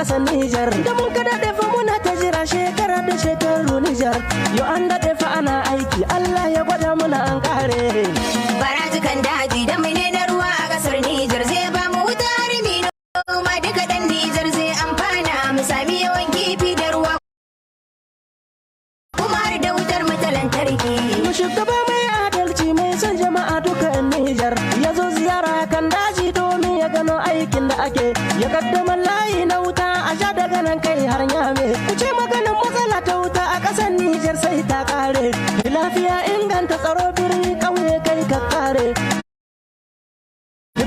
ƙasar Nijar. Da mun ka daɗe fa muna ta jira shekara da shekaru Nijar. Yo an daɗe fa ana aiki Allah ya gwada muna an ƙare. Barajikan daji da mai na ruwa a ƙasar Nijar zai ba mu wuta harmi noma duka ɗan Nijar zai amfana mu sami yawan kifi da ruwa kuma har da wutar mu ta lantarki. Mu shugaba mai adalci mai son jama'a duka ɗan Nijar ya zo ziyara kan daji domin ya gano aikin da ake ya kaddamar layi na wuta a sha daga nan kai har Nyame. Ku ce maganin matsala ta wuta a ƙasar Nijar sai ta ƙare. Lafiya inganta tsaro birni ƙauye kai ka ƙare.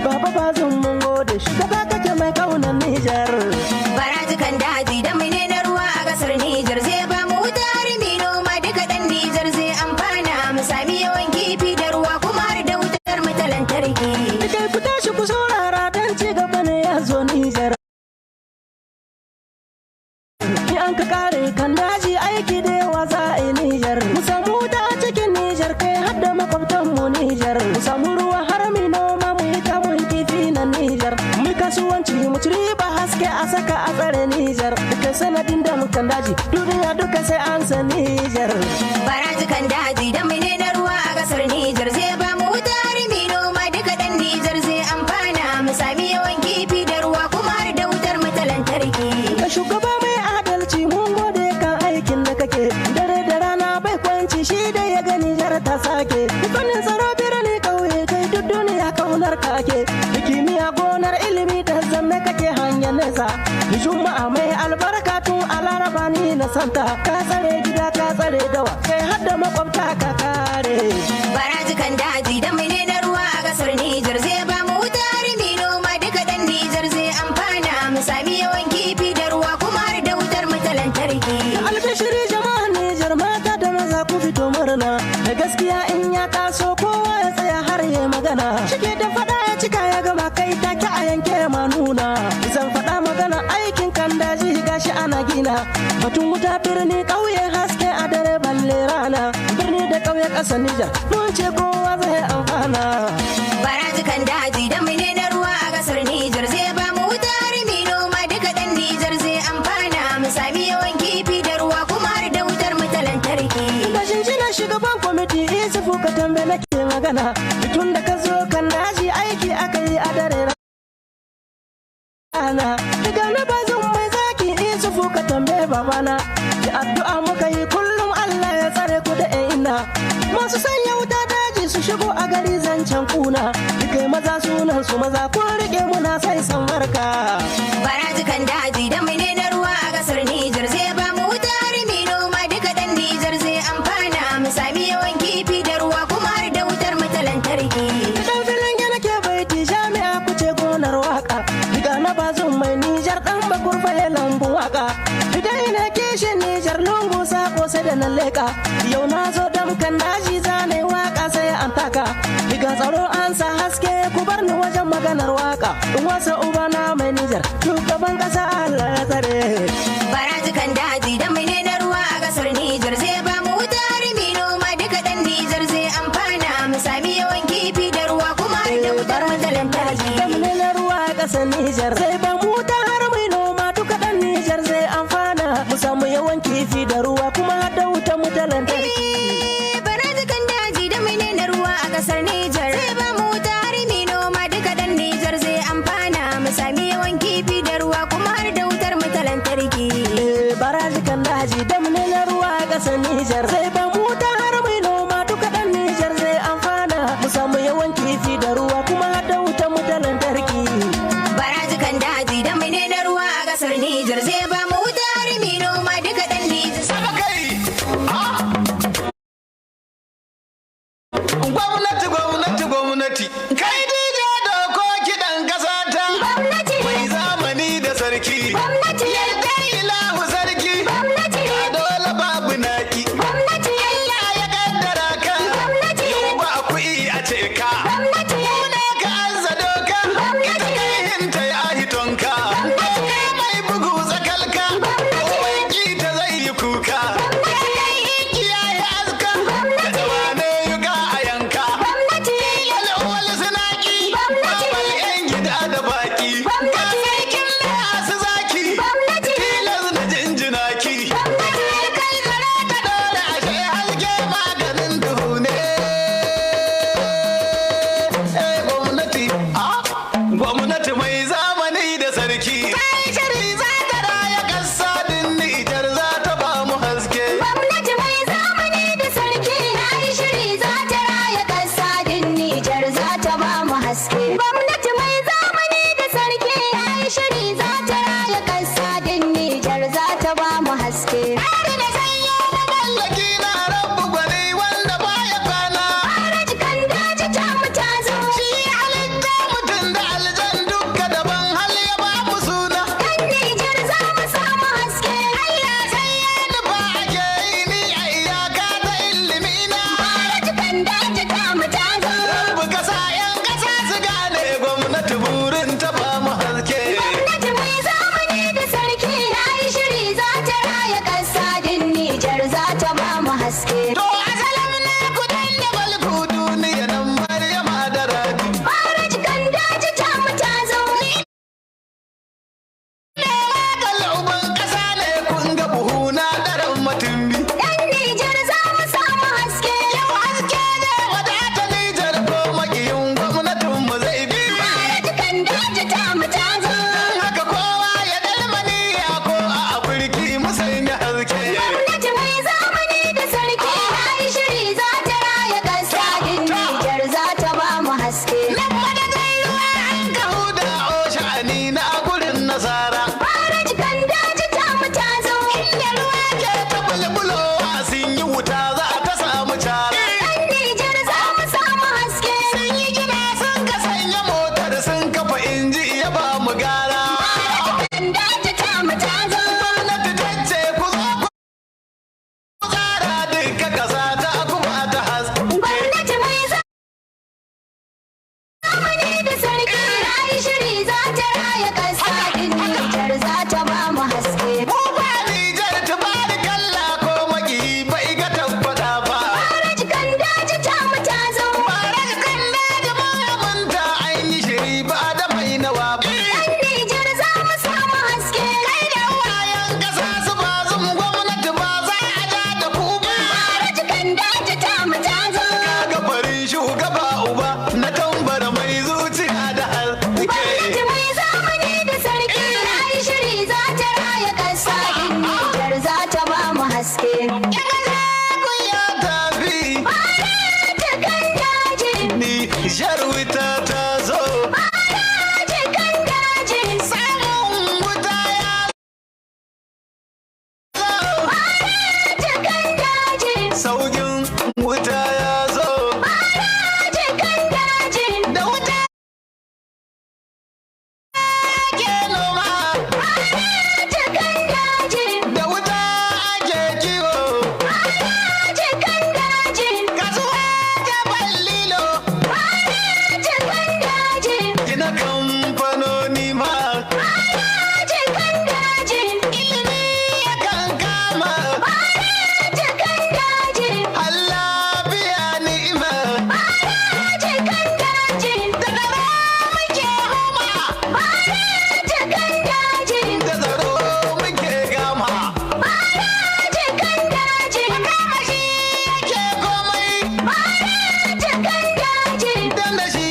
Baba Bazum mun gode shugaba kake mai ƙaunar Nijar. Barajikan daji da mai na ruwa a ƙasar Nijar zai ba mu wuta harmi noma duka ɗan Nijar zai amfana mu sami yawan kifi da ruwa kuma har da wutar mu ta lantarki. Kai ku tashi ku saurara don ci gaba ne ya zo Nijar. Ni an ka kare kan daji aiki da yawa za a yi Nijar. Mu samu wuta a cikin Nijar kai har da makwabtan mu Nijar. Mu samu ruwa har mu noma mu yi kamun kifi na Nijar. Mu kasuwanci mu ci riba haske a saka a tsare Nijar. Duka sanadin da mukan daji duniya duka sai an san Nijar. Barajikan daji da mai na ruwa a ƙasar Nijar zai ba mu wuta harmi noma duka ɗan Nijar zai amfana mu sami yawan kifi da ruwa kuma har da wutar mu ta lantarki. Ka shugaba mai adalci mun gode kan aikin da kake dare da rana bai kwanci shi da ya gani jar ta sake. Fannin tsaro birni ƙauye kai duk duniya kaunar kake. Da kimiyya gonar ilimi da zamme kake hanyar nesa. Juma'a mai albarka tun a laraba ni na santa. Ka tsare gida ka tsare dawa kai har da makwabta ka kare. Barajikan daji da mai na ruwa a ƙasar Nijar zai ba mu wuta harmi noma duka ɗan Nijar zai amfana mu sami yawan kifi da ruwa kuma har da wutar mu ta lantarki. Albishiri jama'a Nijar mata da maza ku fito murna. Da gaskiya in ya taso kowa ya tsaya har ya magana. Shike da faɗa ya cika ya gama kai take a yanke ma nuna. Zan faɗa magana aikin kan daji gashi ana gina. Batun wuta birni ƙauye haske a dare balle rana. Birni da ƙauye ƙasar Nijar mun ce kowa zai amfana. Barajikan daji da mai na ruwa a ƙasar Nijar zai ba mu wuta harmi noma duka ɗan Nijar zai amfana mu sami yawan kifi da ruwa kuma har da wutar mu ta lantarki. Da shinshina shugaban kwamiti Isufu ka tambe nake magana. Tun da ka zo kan daji aiki aka yi a dare rana. Daga na bazin mai zaki Isufu ka tambe babana. Da addu'a muka yi kullum Allah ya tsare ku da ina. Masu sanya wuta daji su shigo a gari zancen kuna. Kai maza sunan su maza kun rike muna sai san barka. Barajikan daji da mai na ruwa a ƙasar Nijar zai ba mu wuta harmi noma duka ɗan Nijar zai amfana mu sami yawan kifi da ruwa kuma har da wutar mu ta lantarki. Dan filin gina ke baiti jami'a kuce gonar waka. Diga na bazun mai Nijar dan bakurfa ya lambun waka. Idan ina kishin Nijar lungu sako sai da nan leka. Yau na zo damkan daji zane waka sai an taka. Diga tsaro an sa haske ku bar ni wajen maganar waka. In wasa ubana mai Nijar shugaban kasa Allah ya tsare. Barajikan daji da mai na ruwa a ƙasar Nijar zai ba mu wuta harmi noma duka ɗan Nijar zai amfana mu sami yawan kifi da ruwa kuma har da wutar mu ta lantarki. Damne na ruwa a ƙasar Nijar zai ba mu ta har mai noma duka ɗan Nijar zai amfana mu samu yawan kifi da ruwa kuma har da wutar mu ta lantarki. Barajikan daji da mai na ruwa a ƙasar Nijar zai ba mu wuta harmi noma duka ɗan Nijar zai amfana mu sami yawan kifi da ruwa kuma har da wutar mu ta lantarki. Barajikan daji damne na ruwa a ƙasar Nijar zai ba mu ta har mai noma duka ɗan Nijar zai amfana mu samu yawan kifi da ruwa kuma har da wutar mu ta lantarki. Barajikan daji da mai na ruwa a ƙasar Nijar zai ba mu wuta harmi noma duka ɗan Nijar. Gwamnati gwamnati gwamnati kai dija da ko kiɗan ƙasa ta mai zamani da sarki yadda ilahu sarki ga dole babu naki Allah ya kaddara ka yau ba kuɗi a ce ka kuna ka azza doka ita kai hinta ya hitonka mai bugu tsakalka komai kita zai yi kuka kiyaye aska da tawane yuga a yanka walwal sinaki babal yan gida da baki ka sarkin masu zaki sarki. Kai shiri za ta raya kasa din Nijar za ta ba mu haske. Gwamnati mai zamani da sarki na yi shiri za ta raya ƙasa din Nijar za ta ba mu haske. Gwamnati mai zamani da sarki na yi shiri za ta raya ƙasa din Nijar za ta ba mu haske. Adana sanyo mamallaki na rabu gwani wanda baya kwana. Faraji kan daji ta mu ta zo. Shi halitta mutum da aljan dukka daban hal ya ba mu suna. Yan Nijar za mu samu haske. Allah sai ya nufa ake yi ni a iyaka ta ilimi na. Faraji kan daji ta mu ta zo. Rabu kasa yan kasa su gane gwamnati burin ta ba mu haske. Gwamnati mai zamani da sarki na yi shiri za ta raya ƙasa din Nijar za ta ba mu haske. To asalam na kudan da balku duniya nan Maryama da Rabi. Faraji kan daji ta mu ta zo. Kalla uban kasa ne kun ga buhu na daren matumbi. Yan Nijar za mu samu haske. Yau haske ne wadata Nijar ko makiyin gwamnatin mu zai bi. Faraji kan daji ta mu ta zo. Don haka kowa ya dalmaniya ko a afirki mu sanya haske. Gwamnati mai zamani da sarki na yi shiri za ta raya ƙasa din Nijar za ta ba mu haske. Nan madadin ruwa an kahu da oshani na gurin nasara. Faraji kan daji ta mu ta zo. Inda ruwa ke ta bulbulowa sun yi wuta za ta samu cara. Yan Nijar za mu samu haske. Sun yi gida sun ka sanya motar sun kafa inji ya ba mu gara. Kan daji ta mu ta zo. Gwamnati ta ce ku zo ku tsara duka kasa ta kuma ta haske. Gwamnati mai zamani da sarki na yi shiri za ta raya ƙasa din Nijar za ta ba mu haske. Mu ba Nijar tubarikalla ko maki bai ga tabbata ba. Faraji kan daji ta mu ta zo. Barar kan daji mamanta an yi shiri ba da mai nawa ba. Yan Nijar za mu samu haske. Kai da wayan kasa su ba zum gwamnati ba za a ja da ku ba. Faraji kan daji ta mu ta zo. Kaga farin shugaba uba na tambara mai zuciya da haske. Gwamnati mai zamani da sarki na yi shiri za ta raya ƙasa din Nijar za ta ba mu haske. Ya tafi Faraji kan daji. Nijar wuta ta zo. Faraji kan daji. Samun wuta ya zo. Faraji kan daji. Saukin wuta ya zo. Faraji kan daji. Da wuta ake noma. Faraji kan daji. Da wuta ake kiwo. Faraji kan daji. Kasuwa ta ballilo. Faraji kan daji. Gina kamfanoni ma. Faraji kan daji. Ilimi ya kankama. Faraji kan daji. Allah biya ni'ima. Faraji kan daji. Da tsaro muke homa. Faraji kan daji. Da tsaro muke gama. Faraji kan daji. Makamashi ake komai. Faraji kan daji. Dan da shi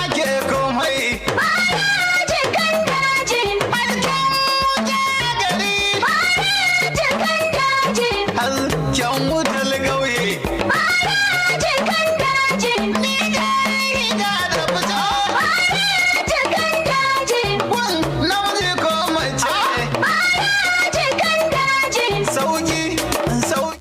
ake komai. Faraji kan daji. Hasken wuta gari. Faraji kan daji. Hasken wutar ƙauye. Faraji kan daji. Ni ga riga da fito. Faraji kan daji. Gun namiji ko mace. Faraji kan daji. Sauki, sauki.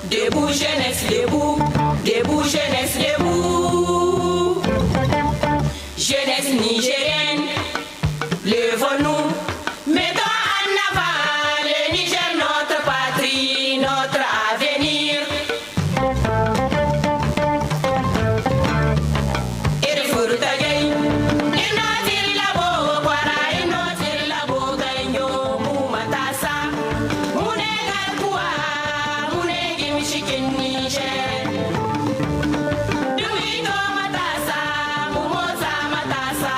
Debout jeunesse, debout jeunesse, debout. Jeunesse nigérienne, levons-nous, mettons en avant le Niger, notre patrie, notre avenir. Et le Furutagay, il n'ose labo, Kwara, il n'ose labo, Ganyo, Moumatassa, Mounegal Koua, Mounegi Michigan Niger. Dumito Matassa, Mumosa Matassa,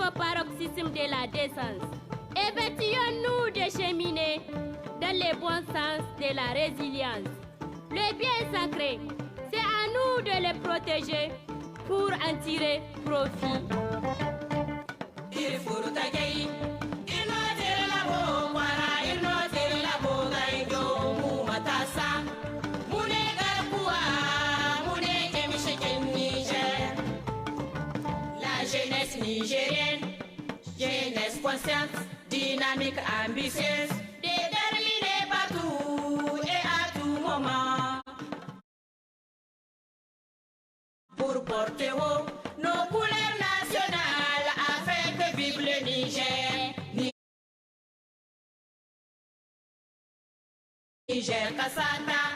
jusqu'au paroxysme de la décence. Évertuons-nous de cheminer dans le bon sens de la résilience. Le bien sacré, c'est à nous de le protéger pour en tirer profit. Nigérienne, jeunesse consciente, dynamique, ambitieuse, déterminée partout et à tout moment. Pour porter haut nos couleurs nationales afin que vive le Niger. Niger Kasata.